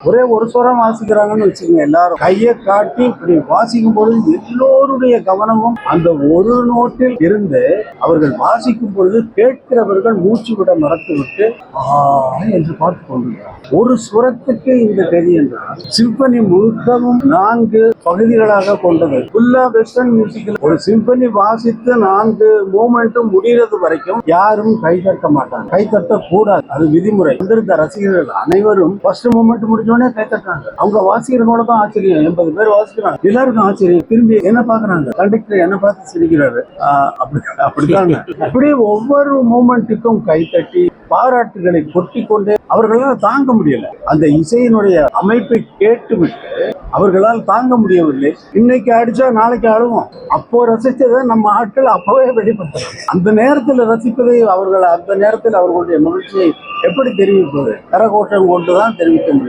ஒரே ஒரு சுரம் வாசிக்கிறாங்கன்னு வச்சுக்கோங்க. எல்லாரும் கையை காட்டி இப்படி வாசிக்கும் பொழுது எல்லோருடைய கவனமும் அந்த ஒரு நோட்டில் இருந்து அவர்கள் வாசிக்கும் பொழுது கேட்கிறவர்கள் மூச்சு விட மறந்துவிட்டு என்று பார்த்து கொண்டிருக்கிறார். ஒரு சுரத்துக்கு இந்த கதி என்றால் சிம்பனி முழுக்கவும் 4 பகுதிகளாக கொண்டது. ஃபுல்லா வெஸ்டர்ன் மியூசிக்கில் ஒரு சிம்பனி வாசித்து 4 மூமெண்ட்டும் முடிகிறது வரைக்கும் யாரும் கைதட்ட மாட்டாங்க, கைதட்ட கூடாது, அது விதிமுறை. வந்திருந்த ரசிகர்கள் அனைவரும் ஃபர்ஸ்ட் மூமெண்ட் முடிஞ்சோடனே கைதட்டாங்க. அவங்க வாசிக்கிறவங்கள தான் ஆச்சரியம். 80 பேர் வாசிக்கிறாங்க, எல்லாருக்கும் ஆச்சரியம். திரும்பி என்ன பாக்குறாங்க, கண்டக்டர் என்ன பார்த்து சிரிக்கிறாரு. அப்படிதான். இப்படி ஒவ்வொரு மூமெண்ட்டுக்கும் கைத்தட்டி பாராட்டுகளை கொட்டி கொண்டு அவர்களால் தாங்க முடியல. அந்த இசையினுடைய அமைப்பை கேட்டுவிட்டு அவர்களால் தாங்க முடியவில்லை. இன்னைக்கு அடிச்சா நாளைக்கு அழுவோம். அப்போ ரசித்ததை நம்ம ஆட்கள் அப்பவே வெளிப்படுத்துறாங்க. அந்த நேரத்தில் ரசிப்பதை அவர்கள் அந்த நேரத்தில் அவர்களுடைய மகிழ்ச்சியை எப்படி தெரிவிப்பது? கரகோஷம் கொண்டுதான் தெரிவிக்க முடியும்.